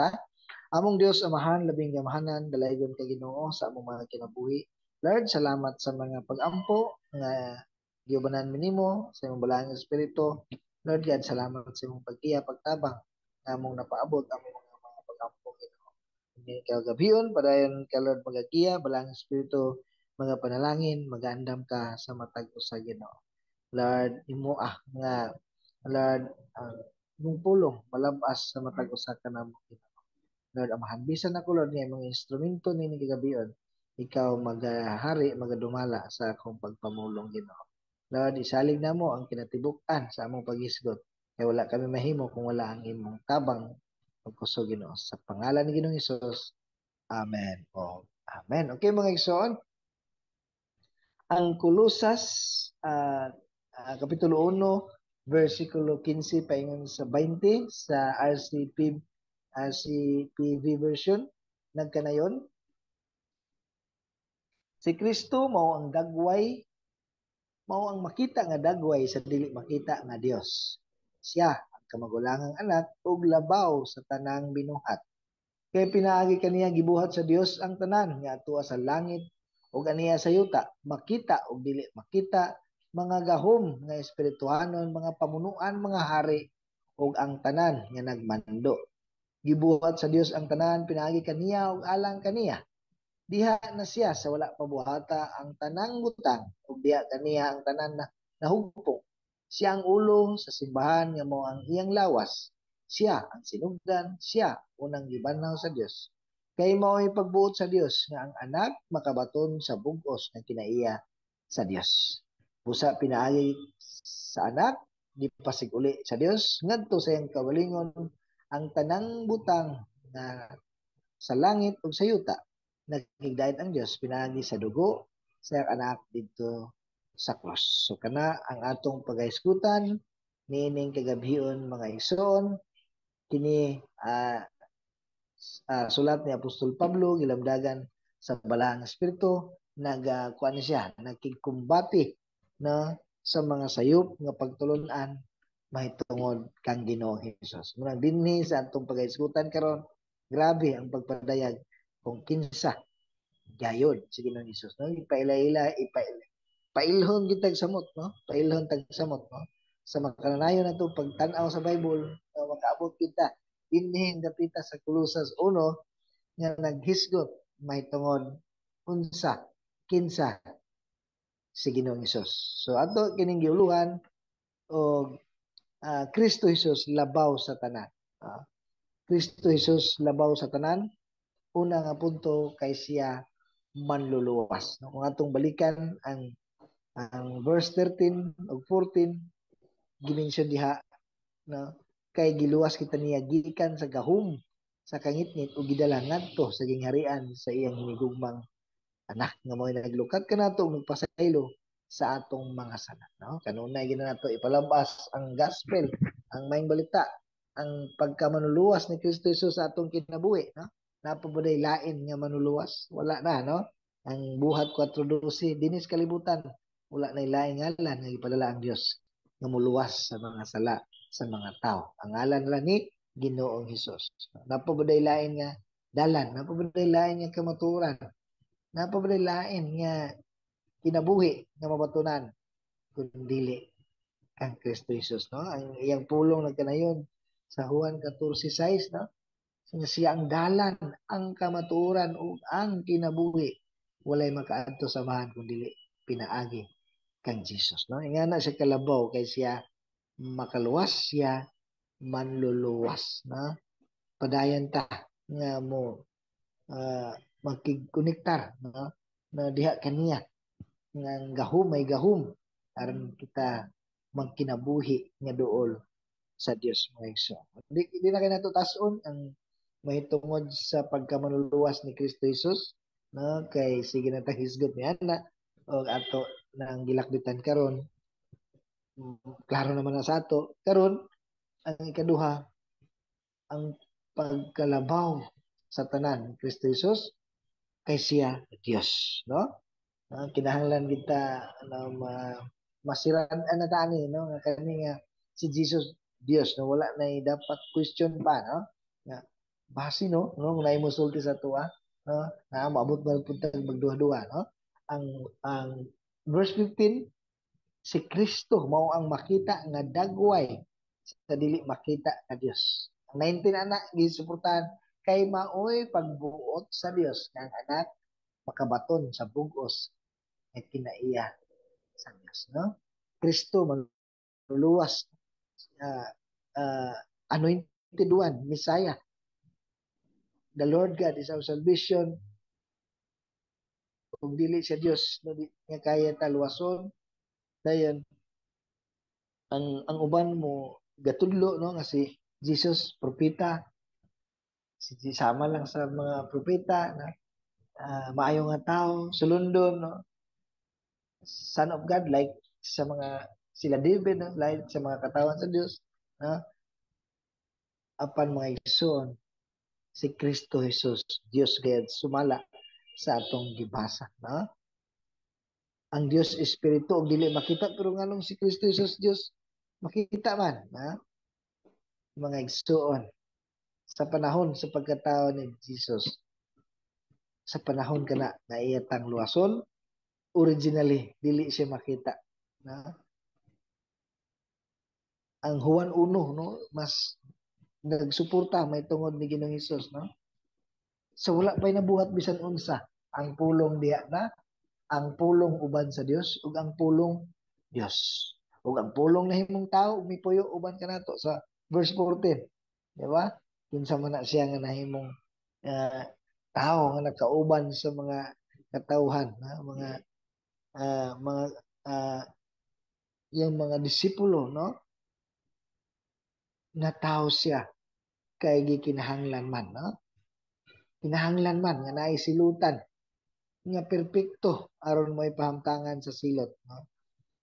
ta. Among Dios Amahan, labing gamahanan, dalaygon kay Ginoo sa among mga kinabuhi. Lord, salamat sa mga pag-ampo nga giubanan mi nimo sa imong balaang espiritu. Lord God, salamat sa imong pagkiya, pagtabang na among napaabot among mga pag-ampo Ginoo. Hindi ka gabiyon, padayon ka Lord magagiya, balaang espiritu, mga panalangin, mag-andam ka sa matag usa Ginoo. Lord, imo nga Lord, ang imong pulong malabas sa matag usa ka namo Ginoo. Lord, amahan bisan ako Lord nga mga instrumento nini kagabion, ikaw magahari, magadumala sa akong pagpamulong Ginoo. Lord, isalig namo ang kinatibuk-an sa among paghisgot. Kaya wala kami mahimo kung wala ang imong tabang pagkusog Ginoo. Sa pangalan ni Ginoong Hesus. Amen. O amen. Okay mga igsoon, ang Kolosas Kapitulo 1, versikulo 15 paingon sa 20 sa RCPV version nagkanayon. Si Kristo mao ang dagway, mao ang makita nga dagway sa dili makita nga Dios. Siya ang kamagulangang anak ug labaw sa tanang binuhat. Kay pinaagi kaniya gibuhat sa Dios ang tanan nga adtua sa langit ug aniya sa yuta, makita ug dili makita, mga gahom nga espirituhanon, mga pamunuan, mga hari ug ang tanan nga nagmando. Gibuhat sa Dios ang tanan, pinaagi kaniya ug alang kaniya. Diha na siya sa wala pabuhata ang tanang butang ug diha kaniya ang tanan na nahugpong. Siya ang ulo sa simbahan nga mao ang iyang lawas. Siya ang sinugdan, siya unang gibanaw sa Dios. Kay mao'y pagbuot sa Dios nga ang anak makabaton sa bug-os nga kinaiya sa Dios. Busa pinaagi sa anak gipasiguli sa Dios ngadto sa iyang kawalingon ang tanang butang na sa langit ug sa yuta. Nagigdayad ang Dios pinaagi sa dugo sa iyang anak didto sa cross. So kana ang atong pagahisgutan niining kagabhion mga igsoon kini sulat ni Apostol Pablo gilamdagan sa Balaang Espiritu kuan siya nagkikumbati na sa mga sayop nga pagtulunan mahitungod kang Ginoong Hesus. Murag dinhi sa atong pagahisgutan karon, grabe ang pagpadayag kung kinsa gayod si Ginoong Hesus, no? Ipaila-ila, pailhon gitag samot, no? Pailhon tag samot, no? Sa makananayon nato pagtan-aw sa Bible, makaabot kita dinhi dapita sa Kolosas 1 nga naghisgot mahitungod unsa kinsa si Ginoong Hesus. So ato kining giuluhan og Kristo Hesus labaw sa tanan. Kristo Hesus labaw sa tanan. Una nga punto kay siya manluluwas. No? Kung atong balikan ang verse 13 ug 14 gimension diha, no? Kay giluwas kita niya gikan sa gahom sa kangitngit ug gidala ngadto sa gingharian sa iyang hinigugmang anak nga mo'y naglukat kanato ug nagpasaylo sa atong mga sala, no? Kanunay gid nato ipalabas ang gospel, ang maayong balita, ang pagkamanuluwas ni Kristo Jesus sa atong kinabuhi, no? Napabuday lain nga manuluwas, wala na, no? Ang buhat 4:12 dinis kalibutan, wala na lain ngalan nga ipadala ang Dios nga muluwas sa mga sala sa mga tao. Ang ngalan nila ni Ginoong Hesus. Napabuday lain nga dalan, napabuday lain nga kamaturan, napabuday lain nga kinabuhi nga mabatunan kundi ang Kristo Jesus, no? Ang iyang pulong nagkanayon sa Juan 14:6, no? Siya ang dalan, ang kamatuoran ug ang kinabuhi. Walay makaadto sa mahan kundi pinaagi kang Jesus, no? Ingana siya kalabaw kay siya makaluwas, siya manluluwas, no? Padayan ta nga mo magkikonektar, no? Na diha kaniya nga gahom may gahom aron kita magkinabuhi nga duol sa Dios mga igsoon. Di na kay nato tas-on ang mahitungod sa pagkamanluluwas ni Kristo Jesus, no? Kay sige na hisgot ni ana o ato nang gilakbitan karon. Klaro naman na sa ato karon ang ikaduha ang pagkalabaw sa tanan ni Kristo Jesus kay siya Dios, no? Kinahanglan kita masiran na tani, no? Nga kani nga si Jesus Dios, no? Wala na dapat question pa, no? Nga Basi no ngunay mo sulti sa tuwa no na maabot ba puntag magduha-duha no ang verse 15, si Kristo mao ang makita nga dagway sa dili makita nga Dios. Ang 19 anak gisuportahan kay maoy pagbuot sa Dios nga ang anak makabaton sa bugos nga kinaiya sa Dios no. Kristo manluluwas uh, uh, anointed one, Messiah, the Lord God is our salvation. Kung dili sa Dios no di nga kaya talwason dayon ang uban mo gatudlo no nga si Jesus propeta, si sama lang sa mga propeta na maayo nga tao sulundon no son of God like sa mga sila David no? Like sa mga katawan sa Dios no apan mga igsoon si Kristo Jesus Dios God sumala sa atong gibasa no ang Dios Espiritu og dili makita pero nganong si Kristo Jesus Dios makita man na mga igsoon sa panahon sa pagkatao ni Jesus sa panahon kana na iyatang luwason originally dili siya makita na ang Juan 1 no mas nagsuporta may tungod ni Ginoong Hesus no so wala pa'y nabuhat bisan unsa ang pulong diha na ang pulong uban sa Dios ug ang pulong Dios ug ang pulong nahimong tao ug mipuyo uban kanato sa verse 14 di ba kinsa man na siya nga nahimong uh, tao nga nakauban sa mga katawhan na mga uh, yung mga disipulo no na tao siya kay gikinahanglan man no kinahanglan man nga naay silutan nga perpekto aron mo ipahamtangan sa silot no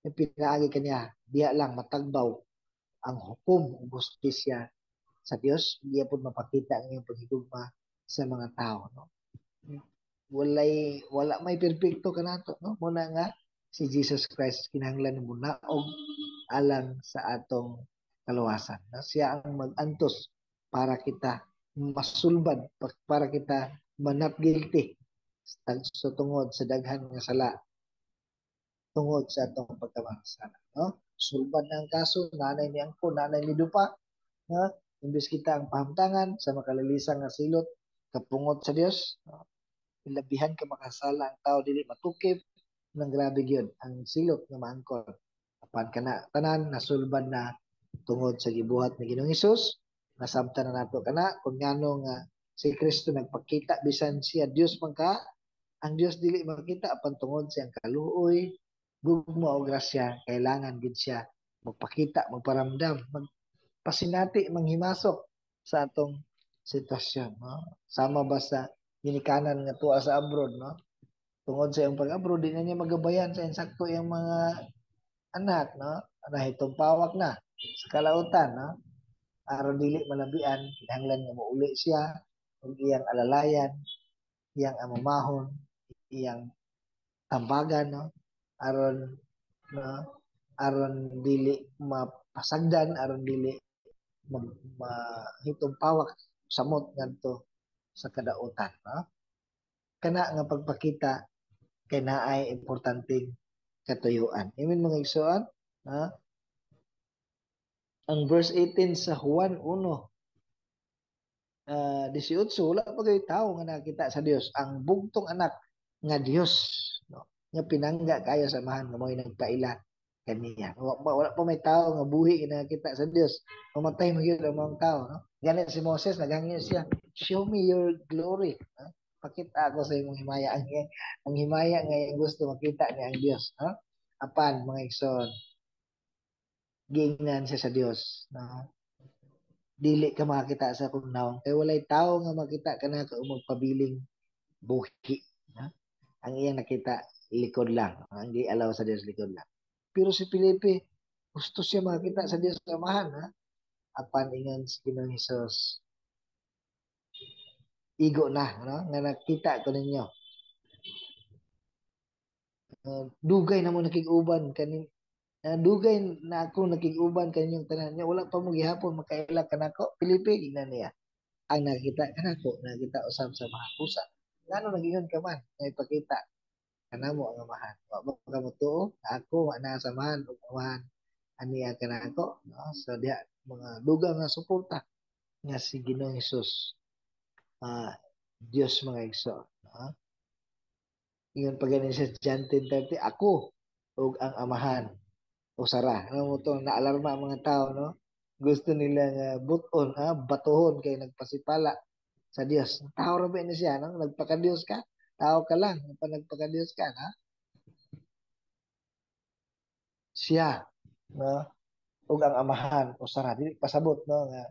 yung pinaagi kaniya diya lang matagbaw ang hukom ug hustisya sa Dios diya pud mapakita ang iyang paghigugma sa mga tao no wala may perpekto kanato no muna nga si Jesus Christ kinahanglan mo naog alang sa atong kaluwasan no? Siya ang magantos para kita masulbad para kita manat guilty sa tungod sa daghan nga sala tungod sa atong pagkamansana no sulbad na ang kaso nanay ni angko nanay ni dupa no imbes kita ang pahamtangan sa makalalisang nga silot kapungot sa Dios no? Ilabihan ka makasala ang tao dili matukip nang grabe gyud ang silot nga maangkon apan kana tanan nasulbad na tungod sa gibuhat ni Ginoong Hesus nasabtan na nato kana kung ngano nga si Kristo nagpakita bisan siya Dios man ka ang Dios dili makita apan tungod siyang kaluoy gugma o grasya kailangan gid siya magpakita magparamdam magpasinati manghimasok sa atong sitwasyon no sama ba sa ginikanan nga tuwa sa abroad no tungod sa iyang pag-abroad di na niya magabayan sa insakto iyang mga anak no nahitong pawak na sa kalautan no aron dili malabian kinahanglan nga mauli siya ug iyang alalayan iyang amamahon iyang tambagan no aron no aron dili mapasagdan aron dili mahitong pawak samot ngadto sa kadautan no kana nga pagpakita kay naay importanteng katuyuan imin mga igsoon no ang verse 18 sa Juan 1 18 wala pa kay tao nga nakita sa Dios ang bugtong anak nga Dios no nga pinangga kayo samahan nga mo'y nagpaila kaniya wala pa may tao nga buhi nga nakita sa Dios mamatay magyud ang mga tao no ganit si Moses naghangyo siya show me your glory no? Pakita ako sa imong himaya ang himaya nga gusto makita niya ang Dios no apan mga igsoon giingnan siya sa Dios no dili ka makita sa akong naong kay walay tao nga makita kana ka magpabiling buhi ha? Ang iyang nakita likod lang ang gi-allow sa Dios likod lang pero si Felipe gusto siya makita sa Dios amahan ha apan ingon si Ginoong Hesus igo na no nga nakita ko ninyo dugay na mo nakig-uban kani dugay na ako nakig-uban kaninyong tanan nya wala pa mo gihapon makaila kanako Felipe gina niya ang nakita kanako nakita usab sa mga pusa ngano nagingon ka man nga ipakita kanamo ang amahan wa mo ka mo tuo ako wa na samahan ug amahan aniya kanako no so diha mga dugang nga suporta nga si Ginoong Hesus ah Dios mga igso no ingon pa ganin sa John 10:30 ako ug ang amahan usara ano mo to naalarma ang mga tao no gusto nila nga buton batuhon kay nagpasipala sa Dios tao ra ba ni siya no nagpaka-Dios ka tao ka lang pa nagpaka-Dios ka na siya no ug ang amahan usara dili pasabot no nga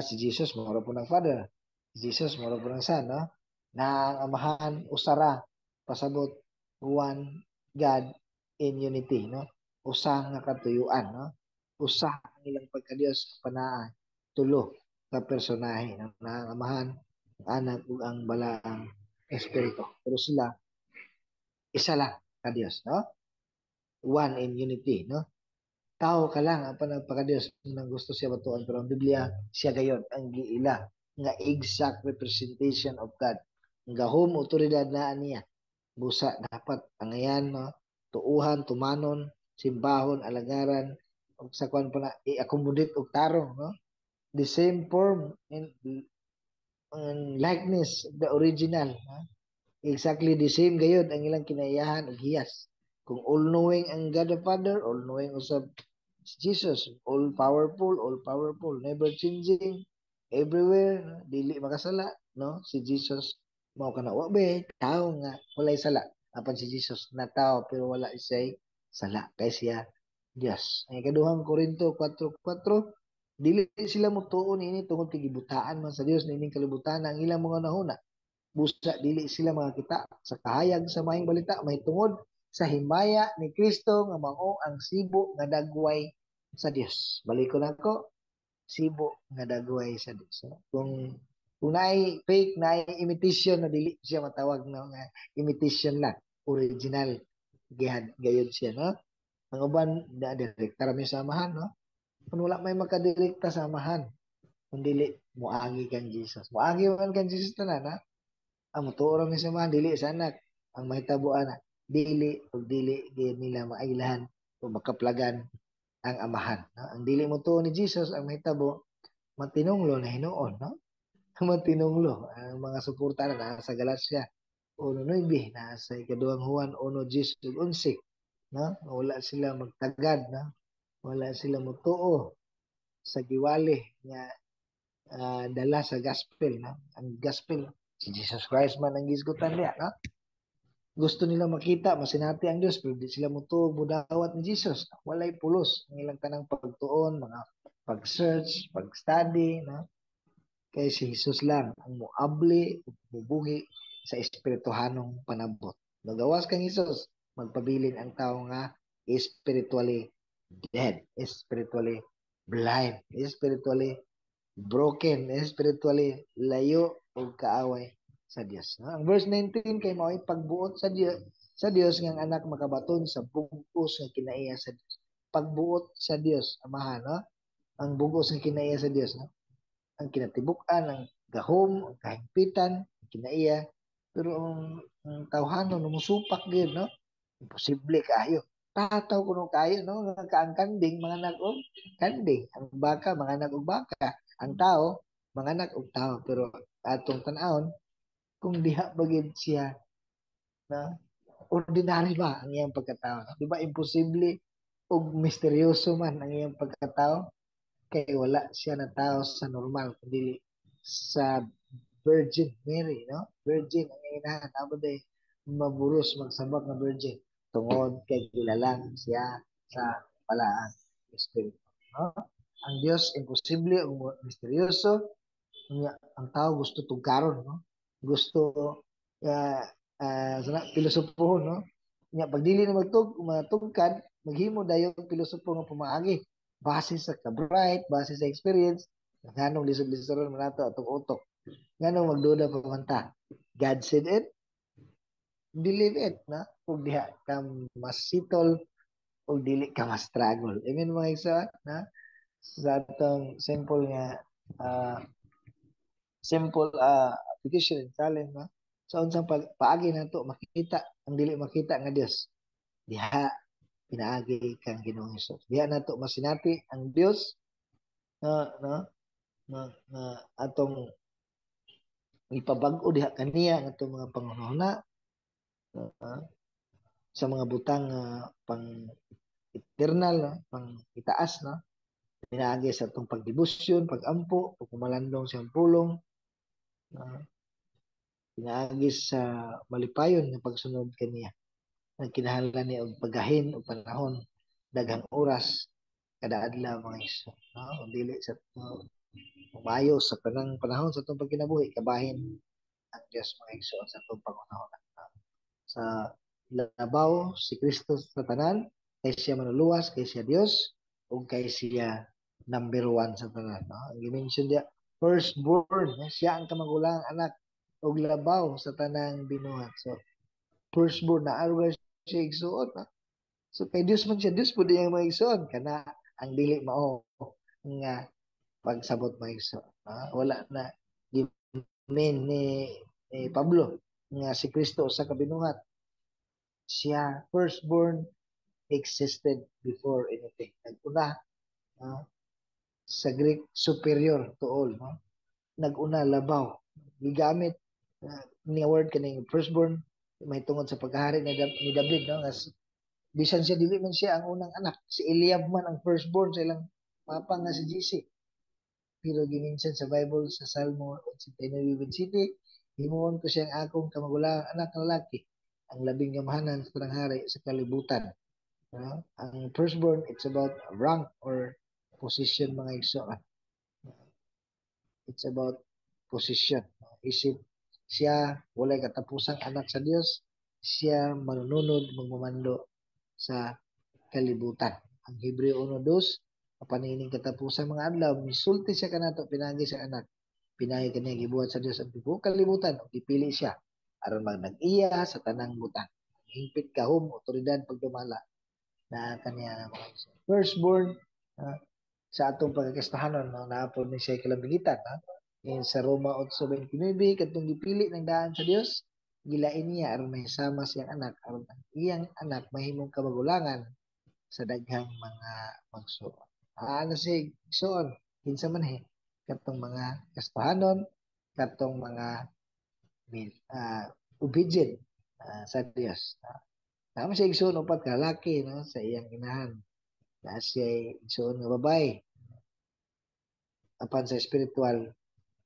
si Jesus mao po ng Father si Jesus mao po ng Son no na ang amahan usara pasabot one God in unity no usa nga katuyuan no usa ang ilang pagka-Dios panaan tulo ka personahe no? Na ang amahan ang anak ug ang balaang espiritu pero sila isa lang ka Dios no one in unity no tao ka lang ang panagpaka-Diyos nang gusto siya batuan pero ang Biblia siya gayon ang giila nga exact representation of God ang gahom otoridad na niya busa dapat angayan no tuuhan tumanon simbahon alagaran ug sa kwan pa na i-accommodate og tarong no the same form and likeness of the original no? Exactly the same gayud ang ilang kinaiyahan ug hiyas kung all-knowing ang God the Father all-knowing usab Jesus, all powerful, never changing, everywhere, no? Dili makasala, no? Si Jesus, mao kana wa ba tao nga walay sala. Apan si Jesus na tao pero wala isay sala kay siya Dios. Ang ikaduhang Korinto 4:4 dili sila motuon ini tungod kay gibutaan man sa Dios nining kalibutan ang ilang mga nahuna. Busa dili sila makakita sa kahayag sa maayong balita mahitungod sa himaya ni Kristo nga mao ang sibo nga dagway sa Dios. Baliko nako, sibo nga dagway sa Dios. Kung naay fake, naay imitation na dili siya matawag no nga imitation lang, original gayud siya no. Ang uban na direkta ra mi sa amahan no. Kung wala may makadirekta sa amahan, kung dili moagi kang Jesus. Moagi man kang Jesus tanan ha ang motor mi sa mga dili sa anak ang mahitabuan na dili ug dili gyud nila maailahan o makaplagan ang amahan no? Ang dili mo tuo ni Jesus ang mahitabo matinunglo na hinuon no matinunglo ang mga suporta na sa Galacia 1:9 na sa ikaduhang Juan 1:10 no wala sila magtagad no wala sila motuo sa giwali nga dala sa gospel no ang gospel si Jesus Christ man ang gisgutan niya no gusto nila makita masinati ang Dios pero di sila mutuo mudawat ni Jesus walay pulos ang ilang tanang pagtuon mga pag-search pag-study no kay si Jesus lang ang muabli ug mubuhi sa espirituhanong panabot nagawas kang Jesus magpabilin ang tao nga spiritually dead spiritually blind spiritually broken spiritually layo o kaaway sa Dios. No? Ang verse 19 kay mao'y pagbuot sa Dios nga ang anak makabaton sa bugos nga kinaiya sa Dios. Pagbuot sa Dios, amahan, no? Ang bugos nga kinaiya sa Dios, no? Ang kinatibuk-an, ang gahom, ang kahigpitan, ang kinaiya. Pero ang tawhanon, umusupak din, no? Imposible kaayo. Tataw kuno kayo, no? Ang kanding, mga anak og kanding. Ang baka, mga anak og baka. Ang tao, mga anak og tao. Pero atong tanawon, kung diha bagid siya na ordinary ba ang iyang pagkatao? Di ba imposible ug misteryoso man ang iyang pagkatao? Kay wala siya na tao sa normal, kundi sa Virgin Mary, no? Virgin ang inahan. Amo day maburos magsabak na virgin. Tungod kay kilalang siya sa palaan Espiritu. No? Ang Dios imposible ug misteryoso ang tao gusto tugkaron no gusto uh, pilosopohon no nya pag dili na matugkad maghimo dayon pilosopo nga pumaagi base sa ka-bright base sa experience nganong lisod-lisoron man nato atong utok nganong magduda pa man ta God said it believe it na ug diha ka mas sitol ug dili ka mas struggle amen mga isa na sa atong simple nga uh, simple application and challenge no. So unsang paagi nato makita ang dili makita nga Dios diha pinaagi kang Ginoong Hesus. Diha nato masinati ang Dios na na atong ipabag-o diha kaniya ang atong mga panghunahuna sa mga butang pang eternal no, pang itaas no. Pinaagi sa atong pagdebosyon, pagampo, pagkumalandong sa pulong, pinaagi sa malipayon nga pagsunod kaniya. Nagkinahanglan niya og pagahin og panahon, daghang oras kada adlaw mga iso. No? Dili sa umayo sa kanang panahon sa atong pagkinabuhi kabahin ang Dios mga iso sa atong pangunahon. Sa labaw si Kristo sa tanan, kay siya manuluwas, kay siya Dios, o kay siya number one sa tanan. No? Ang gimension diya, firstborn, siya ang kamagulang anak, o labaw sa tanang binuhat. So, firstborn na aruga siya igsuot. No? So, kay Dios man siya, Dios po di yung maigsuon. Kana, ang dili mao nga pagsabot maigsuon. No? Wala na, gimin ni Pablo, nga si Kristo sa kabinuhat. Siya, firstborn, existed before anything. Nag-una, sa Greek, superior to all. No? Nag-una, labaw. Gigamit ni word kaning firstborn, may tungod sa pagkahari ni David. No? As, bisan siya, dili man siya ang unang anak. Si Eliab man ang firstborn sa ilang papa nga si Jesse. Pero gininsan sa Bible, sa Salmo 89 City, himuon ko siyang akong kamagulang anak na lalaki, ang labing gamahanan sa hari sa kalibutan. Ang firstborn, it's about rank or position mga igso. It's about position. Isip siya, walay katapusang anak sa Dios, siya manununod, magmamando sa kalibutan. Ang Hebreo 1:2, kapanining katapusang mga adlaw, misulti siya kanato, pinagi sa anak. Pinagi kaniya gibuhat sa Dios ang tibuok kalibutan, o dipili siya aron magnag-iya sa tanang butang. Hingpit kahom, otoridad pagdumala na kaniya mga firstborn sa atong pagkakastahanon no, naapod ni siya kalambigitan sa Roma 8:29 kadtong gipili ng daan sa Dios gilain niya aron mahisama siyang anak aron iyang anak mahimong kamagulangan sa daghang mga magsuon. Ano si igsoon kinsa man katong mga kastahanon katong mga obedient sa Dios. Tama siya igsoon upat ka lalaki no, sa iyang inahan. Na siya igsoon nga babae. Apan sa spiritual,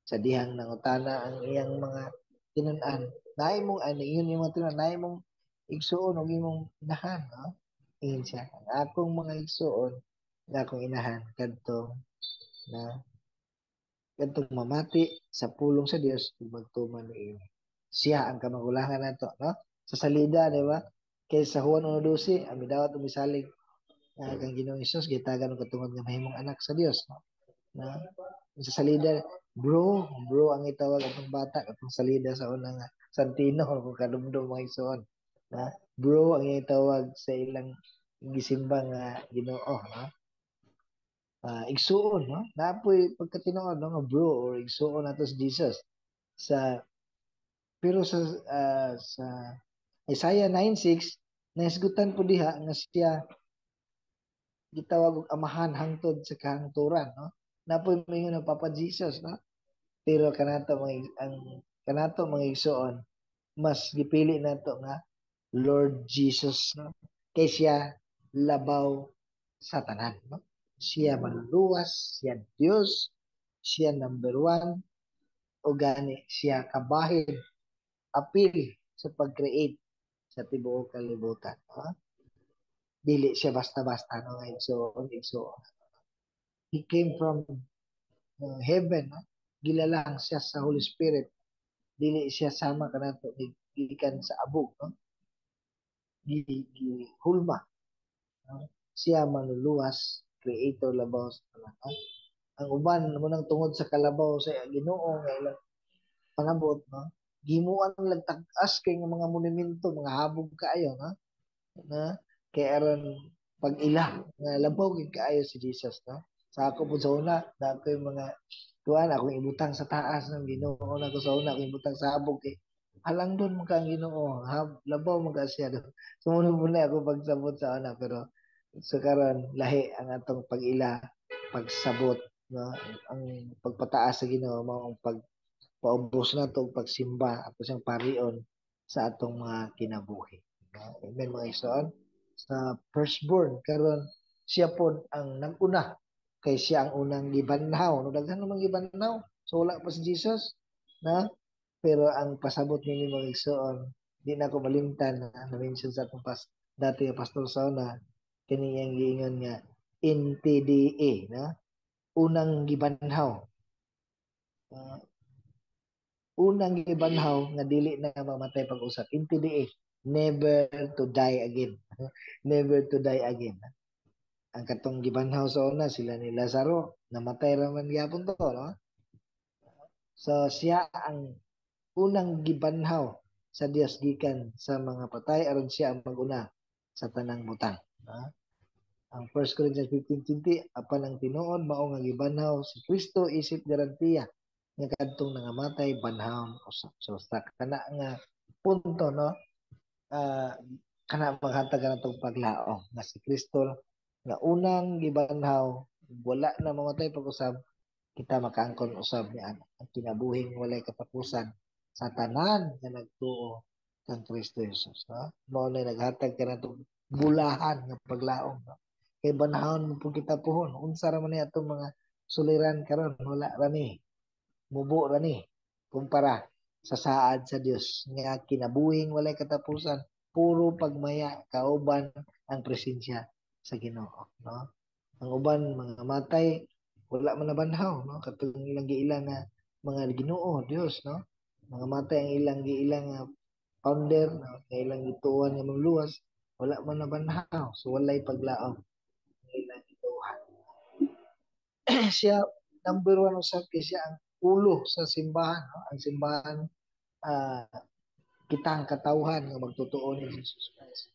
sa dihang nangutana ang iyang mga tinun-an. Naay mong ano, yun yung mga tinun-an, naay mong igsuon o imong inahan. No? Iyon siya. Ang akong mga igsuon, ang akong inahan, kadtong na kadtong mamati sa pulong sa Dios magtuman ni siya ang kamagulangan nato no sa salida di ba kay sa Juan 1:12 ang midawat umisalig kang Ginoong Hesus gitagan og katungod nga mahimong anak sa Dios no na sa salida bro ang itawag atong bata atong salida sa unang Santino kung kadumdum mga igsoon na bro ang itawag sa ilang gisimba nga Ginoo no igsuon no napoy pagkatinuod no nga bro or igsuon nato si Jesus sa pero sa Isaiah 9:6 naisgutan po diha nga siya gitawag og amahan hangtod sa kahangturan no napoy moingon ng Papa Jesus no pero kanato mga ang kanato mga igsoon mas gipili nato nga Lord Jesus no kay siya labaw sa tanan no siya manluwas siya Dios siya number one o gani siya kabahin apil sa pag-create sa tibuok kalibutan no? Dili siya basta-basta no igsoon he came from heaven no? Gilalang siya sa Holy Spirit dili siya sama kanato gikan sa abog no hulma no? Siya manluluwas creator labaw sa tanan no? Ang uban mo nang tungod sa kalabaw sa Ginoo nga ilang panabot no gimuan lang tag-as kay nga mga monumento mga habog kaayo no na kay aron pag ila nga labaw gid kaayo si Jesus no sa ako po sa una na ako yung mga Kuan akong ibutang sa taas ng Ginoo na ko sa una akong ibutang sa habog kay halang doon man ka ang Ginoo. Labaw man ka siya doon. Sumunod muna ako pagsabot sa una pero sa karon lahi ang atong pag-ila, pagsabot, no? Ang pagpataas sa Ginoo mao ang pagpaubos na to pagsimba ato siyang parion sa atong mga kinabuhi. No? Amen mga igsoon. Sa firstborn karon siya pod ang nag-una kay siya ang unang gibanhaw. No, daghan namang gibanhaw. So wala pa si Jesus, na pero ang pasabot nini mga igsoon, di na ko malimtan na mention sa atong dati nga pastor sa una kini yang giingon nga NTDA na unang gibanhaw. Uh, unang gibanhaw nga dili na mamatay pag-usap. NTDA, never to die again. Never to die again. Ang katong gibanhaw sa una sila ni Lazaro, namatay ra man gyapon to, no? So siya ang unang gibanhaw sa Dios gikan sa mga patay aron siya ang maguna sa tanang butang. No? Ang 1 Corinthians 15:20 apan ang tinuod mao nga gibanhaw si Kristo isip garantiya nga kadtong nangamatay banhaw usab. So sa kana nga punto, no, kana maghatag ka na itong paglaom nga si Kristo nga unang gibanhaw wala na mamatay pag-usab kita makaangkon usab ni ang kinabuhing walay katapusan sa tanan nga nagtuo kang Kristo Jesus, no? Mao na naghatag ka na itong bulahan nga paglaom, no? Kay banahon mo po kita pohon unsa ra man ni atong mga suliran karon wala ra ni mubo ra ni kumpara sa saad sa Dios nga kinabuhing walay katapusan puro pagmaya kauban ang presensya sa Ginoo, no? Ang uban mga matay wala man nabanhaw, no? Katong ilang giilang nga mga Ginoo Dios, no? Mga matay ang ilang giilang nga founder, no? Nga ilang gituon nga luwas wala man nabanhaw, so walay paglaom ang ilang gituhan. Siya number one usab kay siya ang ulo sa simbahan, no? Ang simbahan, uh, kita ang katawhan nga magtotoo ni Jesus Christ.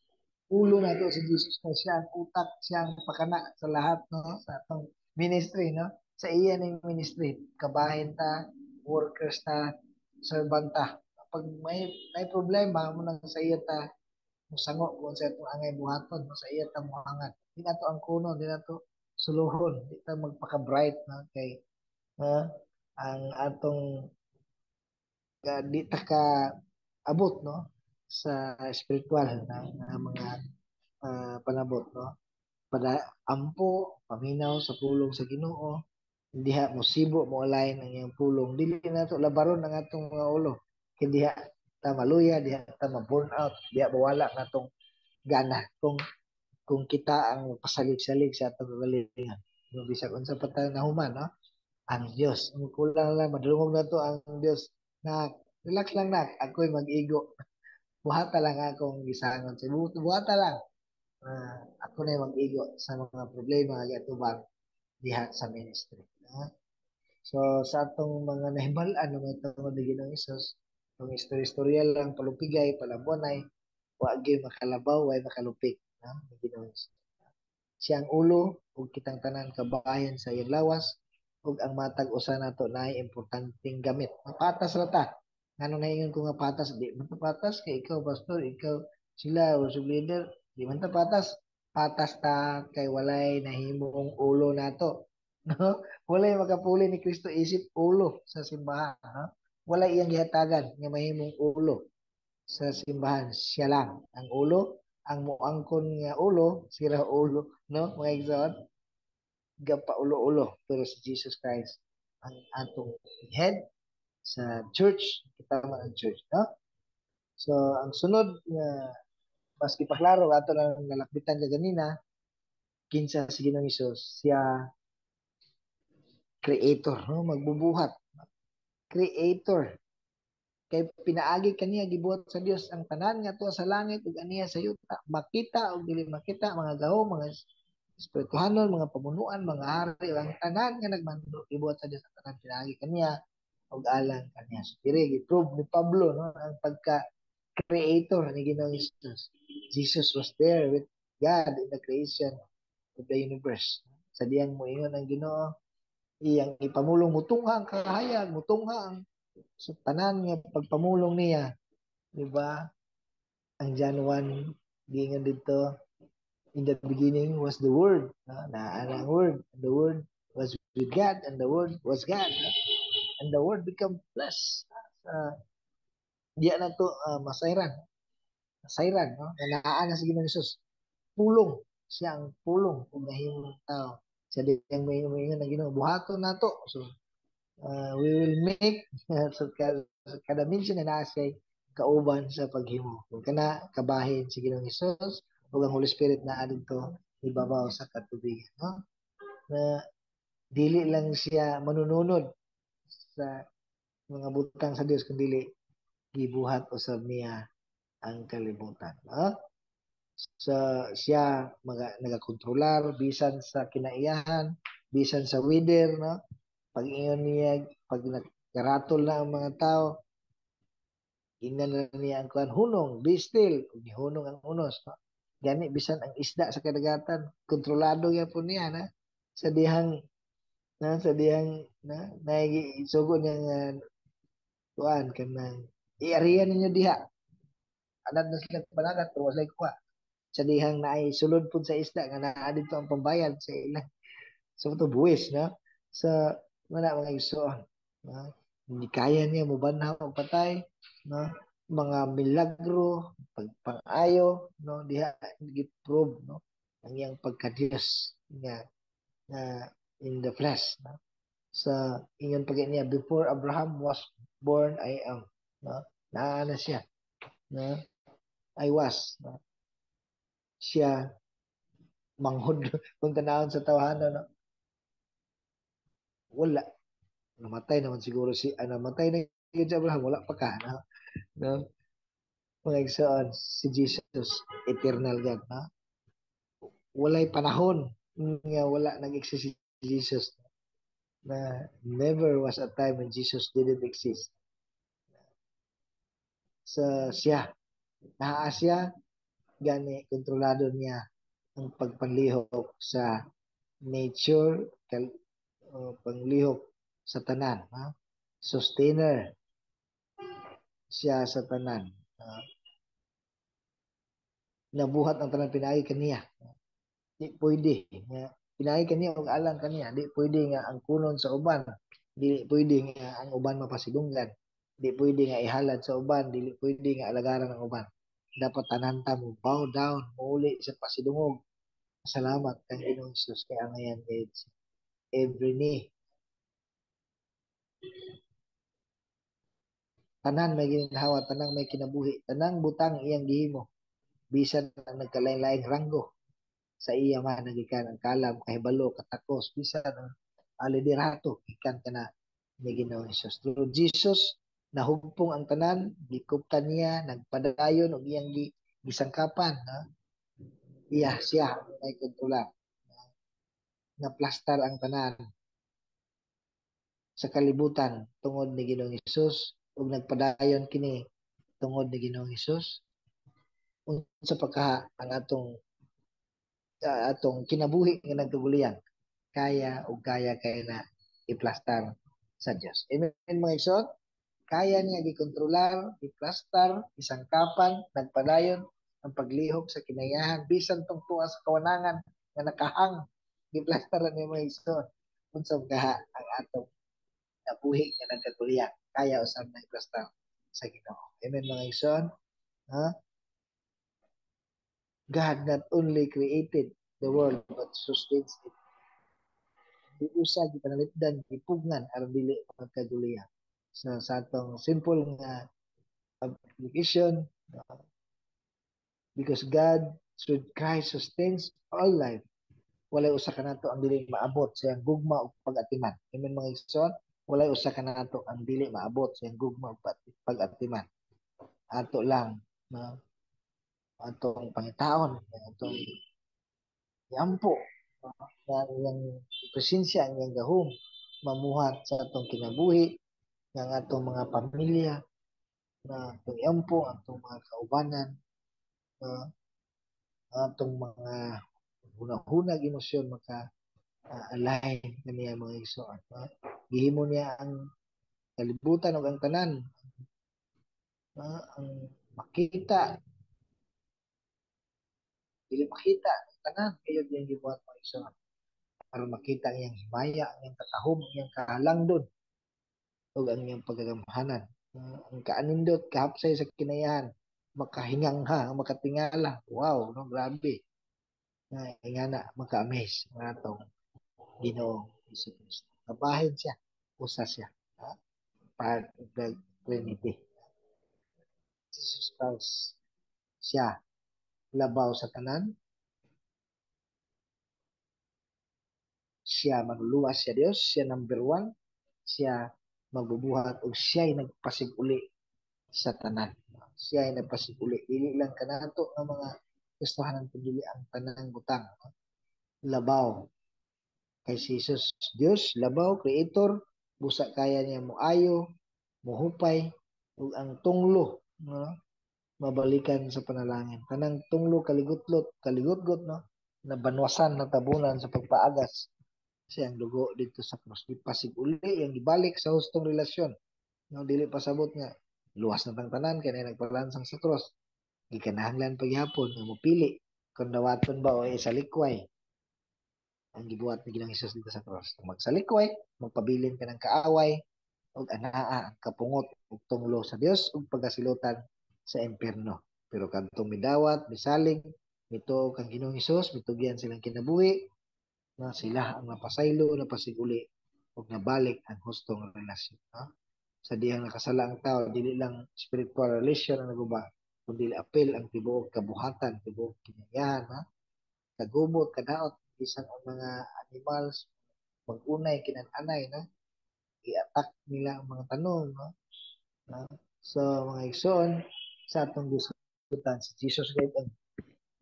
Ulo na to si Jesus Christ, siya ang utak, siya ang pakana sa lahat, no, sa atong ministry, no, sa iya ning ministry kabahin ta, workers ta, servant ta. Pag may problema mo nang sa iya ta musango kung sa itong angay buhaton mo sa iya ta muhangat di na to ang kuno di na to suluhon di ta magpaka-bright na kay ang atong di ta ka abot, no, sa spiritual na mga panabot, no, pada ampo paminaw sa pulong sa Ginoo diha musibo mo align ang iyang pulong dili na to labaron ang atong mga ulo kay diha ta maluya diha ta ma-burn out diha mawala ang atong gana kung kita ang pasalig-salig sa atong kagalingan no bisag unsa pa tayo nahuman, no, ang Dios ang kulang lang madulungog na to ang Dios na relax lang na ako'y mag-igo buhata lang akong gisangon sa buhata lang ako na mag-igo sa mga problema nga atubang diha sa ministry, no? So sa atong mga nahibalan ng mga tungod ni Ginoong Hesus, ang istorya lang palupigay, palabuanay, wa gyud makalabaw, way makalupig, no? Ni Ginoong Hesus. Siya ang ulo ug kitang tanan kabayan sa iyang lawas ug ang matag usa nato naay importanteng gamit. Patas ra ta. Ngano naingon ko nga patas, di man ta patas kay ikaw pastor, ikaw sila worship leader, di man ta patas. Patas ta kay walay nahimong ulo nato. No? Walay makapuli ni Kristo isip ulo sa simbahan, no? Walay iyang gihatagan nga mahimong ulo sa simbahan. Siya lang ang ulo, ang muangkon nga ulo, sira ulo, no? Mga igsoon, gapa ulo-ulo. Pero si Jesus Christ ang atong head sa church, kita man ang church, no? So, ang sunod nga mas ipaklaro ato lang nalakbitan ka ganina, kinsa si Ginoong Hesus, siya creator, no? Magbubuhat. Creator. Kay pinaagi kaniya gibuhat sa Dios ang tanan nga tuwa sa langit ug aniya sa yuta makita ug dili makita mga gaho mga espirituhanon mga pamunuan mga hari ang tanan nga nagmando gibuhat sa Dios ang tanan pinaagi kaniya ug alang kaniya so dire gi-prove ni Pablo, no, ang pagka creator ni Ginoong Jesus. Jesus was there with God in the creation of the universe. Sa diyang moingon ang Ginoo iyang ipamulong mutungha ang kahayag, mutungha ang sa tanan nga pagpamulong niya, di ba? Ang John 1 gingan dito, in the beginning was the word, na ang word, the word was with God and the word was God, and the word become flesh. Diya na to masayran, no? Na naa na sa Ginoong Hesus. Pulong, siya ang pulong kung nahimong tao. Siya din ang may na Ginoo buhaton nato. So we will make so kada minsan na naa siya kauban sa paghimo. Kung kana kabahin si Ginoong Hesus ug ang Holy Spirit na adto ibabaw sa katubigan, no? Na dili lang siya manununod sa mga butang sa Dios kundi gibuhat usab niya ang kalibutan, no? Sa siya nagakontrolar bisan sa kinaiyahan, bisan sa weather, no? Pag ingon niya, pag nagkaratol na ang mga tao, ingnan na niya ang kuan hunong, be still, hunong ang unos, no? Gani bisan ang isda sa kadagatan, kontrolado ya po niya na sa dihang sa dihang na isugo niya nga kuan kanang i-area ninyo diha. Anad na sila panagat, pero wala kuha. Sa dihang naay sulod pud sa isda nga naa dito ang pambayad sa ilang sa ito buwis na sa mga igsoon, no? Hindi kaya niya mubanhaw ang patay, no? Mga milagro pag-ayo, no? Diha gi-prove, no? Ang iyang pagka-Dios nga na in the flesh, no? Sa ingon pag niya, before Abraham was born I am, no? Naa na siya, no? I was, no? Siya manghud kung tanawon sa tawhana, no? Wala, namatay naman siguro namatay na yun si Abraham, wala pa ka, no? Mga igsoon, si Jesus, eternal God, no? Walay panahon nga wala nag-exist si Jesus, na never was a time when Jesus didn't exist. Siya, naa siya, gani, kontrolado niya ang pagpanlihok sa nature, panglihok sa tanan, ha? Sustainer siya sa tanan. Nabuhat ang tanan pinaagi kaniya. Di pwede nga pinaagi kaniya og alang kaniya. Di pwede nga ang kunon sa uban. Di pwede nga ang uban mapasidunggan. Di pwede nga ihalad sa uban. Di pwede nga alagaran ang uban. Dapat tanan ta mo bow down, muuli sa pasidungog. Salamat kang Ginoong Hesus kay angayan kay every knee. Tanan may ginhawa, tanang may kinabuhi, tanang butang iyang gihimo. Bisan ang nagkalain-laing ranggo sa iya man nagikan ang kalam, kahibalo, katakos, bisan ang alidirato ikan kana ni Ginoong Hesus. Through Jesus nahugpong ang tanan, gikuptan niya, nagpadayon og iyang gisangkapan, na iya siya ay kontrola. Na plastar ang tanan sa kalibutan tungod ni Ginoong Hesus ug nagpadayon kini tungod ni Ginoong Hesus unsa pa ka ang atong kinabuhi nga nagtugulian kaya ug kaya kay na iplastar sa Dios. Amen mga igsoon. Kaya niya gikontrolar, iplastar, isangkapan, nagpadayon ang paglihok sa kinayahan bisan tong tuwa sa kawanangan nga nakahang giplastaran niya mga igsoon. Unsa ka ang atong nabuhi nga nagkatulian kaya usab na iplastar sa Ginoo. Amen mga igsoon. Ha? God not only created the world but sustains it. Di usa gipanalipdan ipugnan aron dili magkadulian. So sa atong simple nga application, because God through Christ sustains all life. Walay usa ka nato ang dili maabot sa iyang gugma ug pag-atiman. Amen mga igsoon. Walay usa ka nato ang dili maabot sa iyang gugma ug pag-atiman. Ato lang na atong pangitaon, atong yampo, nga iyang presensya, ang iyang gahom, mamuhat sa atong kinabuhi, ng atong mga pamilya, na atong yampo, atong mga kaubanan, atong mga hunag-hunag emosyon, align kaniya mga igsoon. Gihimo niya ang kalibutan ug ang tanan, ang makita, dili makita ang tanan kayo diyang gibuhat mga igsoon. Para makita ang iyang himaya, ang iyang katahom, ang iyang kahalangdon, ug ang iyang pagagamhanan. Ang kaanindot, kahapsay sa kinayahan, makahingang ha, makatingala. Wow, no, grabe. Ingana, maka-amaze ang atong Ginoong Hesus Kristo. Kabahin siya, usa siya. Ha? Part of the Trinity. Jesus Christ, siya, labaw sa tanan, siya manluluwas siya Dios, siya number one, siya magbubuhat ug siya ay nagpasiguli sa tanan. Siya ay nagpasiguli. Dili lang kanato ng mga gustuhan ng pagdili ang tanang butang. Labaw kay si Jesus Dios, labaw, creator, busa kaya niya moayo, mohupay, ug ang tunglo, no? Mabalikan sa panalangin. Kanang tunglo kaligutlot, kaligutgot, no? Nabanwasan, natabunan sa pagpaagas siyang dugo dito sa krus. Ipasig uli, yung ibalik sa hustong relasyon. No, dili pasabot nga luwas na tang tanan kay nagpalansang sa cross. Gikanahanglan pagyapon nga mopili kung dawaton ba o sa likway ang gibuhat ni Ginoong Hesus dito sa cross. Kung magsalikway, magpabilin ka ng kaaway ug anaa ang kapungot ug tunglo sa Dios ug pagasilutan sa impierno. Pero kadtong midawat, misalig, mito kang Ginoong Hesus, mitugyan silang kinabuhi na sila ang napasaylo, napasiguli ug nabalik ang hustong relasyon. No? Sa dihang nakasala ang tao, dili lang spiritual relation ang naguba, kundi apel ang tibuok kabuhatan, tibuok kinayahan, ha? Kagubot, kadaot, isang ang mga animals, mag-unay, kinananay, na i-attack nila ang mga tanong, no? So, mga igsoon, sa atong diskutan, si Jesus gayud ang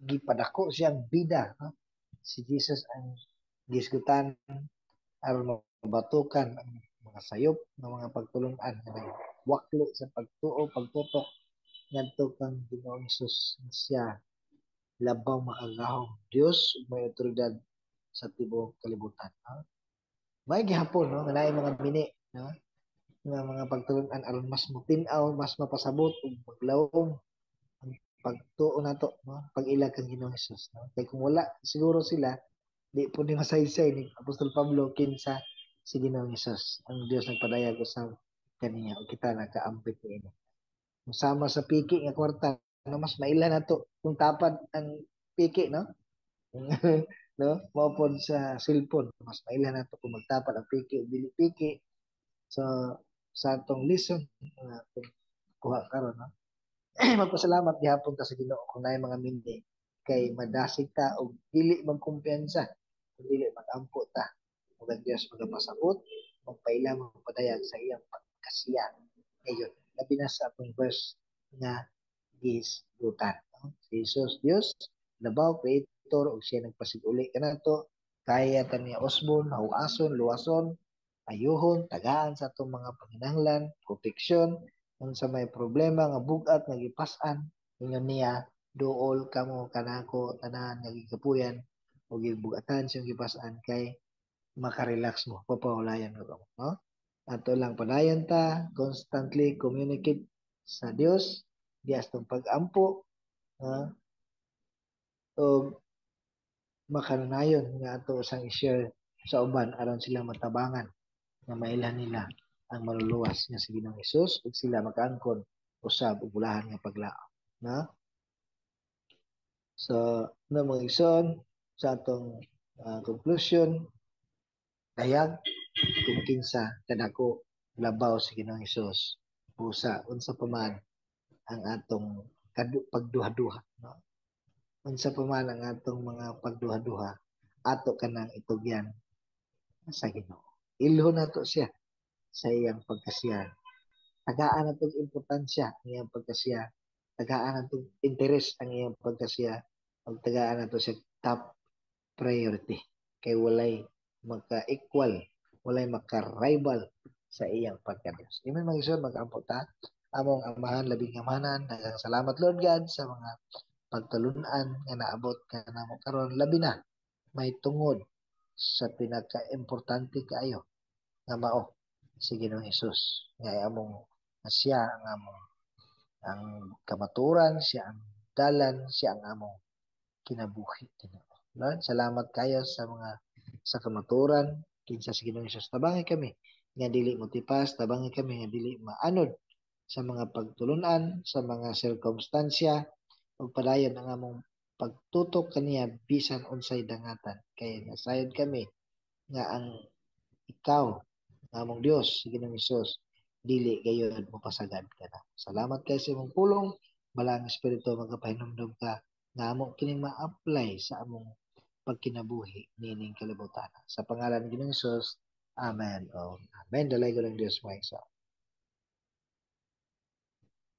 gipadako siyang bida, no? Si Jesus ang gisgutan aron mabatukan ang mga sayop ng mga pagtulungan na may wakli sa pagtuo, pagtutok ngadto kang Ginoong Hesus siya labaw maagahom Dios may otoridad sa tibuok kalibutan. Ha? May gihapon no nga naay mga bini no nga mga pagtulungan aron mas mutinaw, mas mapasabot ug maglawom ang pagtuo nato no pag ilag kang Ginoong Hesus no kay kung wala siguro sila di po ni masaysay ni Apostol Pablo kinsa si Ginoong Hesus. Ang Dios nagpadayag usab kaniya o kita nakaambit niini. Sama sa piki nga kwarta no mas maila nato kung tapad ang piki no. No, maupod sa cellphone mas maila nato kung magtapad ang piki o dili piki so sa atong lesson nga kuha karon no. Magpasalamat gihapon ta sa Ginoo kung naay mga mindi kay madasig ta og dili magkumpiyansa dili magampo ta ug ang Dios magapasabot magpaila magpadayag sa iyang pagkasiya ngayon labi na sa atong verse nga gisgutan no? Si Jesus Dios labaw creator ug siya nagpasiguli kanato kaya ta niya usbon hawason luwason ayuhon tagaan sa atong mga panginahanglan proteksyon unsa may problema nga bugat nga gipas-an ingon niya duol kamo kanako tanan nga gigapuyan o gibugatan siyang gipas-an kay makarelax mo papawalayan mo no ato lang padayon ta constantly communicate sa Dios di astong pag-ampo o makananayon nga ato sang i-share sa uban aron sila matabangan nga mailhan nila ang maluluwas nga si Ginoong Hesus ug sila makaangkon usab og bulahan nga paglao na so na mga igsoon sa atong conclusion dayag kung kinsa kadako labaw si Ginoong Hesus busa unsa pa man ang atong pagduha-duha no unsa pa man ang atong mga pagduha-duha ato kanang itugyan sa Ginoo ilho nato siya sa iyang pagkasiya tagaan natong importansya ang iyang pagkasiya tagaan natong interes ang iyang pagkasiya ug tagaan nato siya top priority kay walay maka-equal walay maka-rival sa iyang pagkadiyos. Amen mga igsoon mag-ampo ta among amahan labing amanan daghang salamat Lord God sa mga pagtulunan nga naabot ka namo karon labi na may tungod sa pinaka-importante kaayo nga mao si Ginoong Hesus. Nga among siya ang among ang kamaturan, siya ang dalan, siya ang among kinabuhi. Lord, salamat kayo sa kamaturan kinsa sa Ginoong Hesus. Tabangi kami nga dili mo tipas, tabangi kami nga dili maanod sa mga pagtulunan, sa mga sirkumstansya, ug padayon ang among pagtutok kaniya bisan unsay dangatan. Kaya nasayod kami nga ang ikaw, nga among Dios, si Ginoong Hesus, dili gayud mo pasagad ka na. Salamat kay sa imong pulong, balang espiritu magapahinumdum ka nga amo kining ma-apply sa among pagkinabuhi nining kalibutan. Sa pangalan ni Ginoong Hesus, Amen. O Amen. Dalay ko ng Diyos mo isa.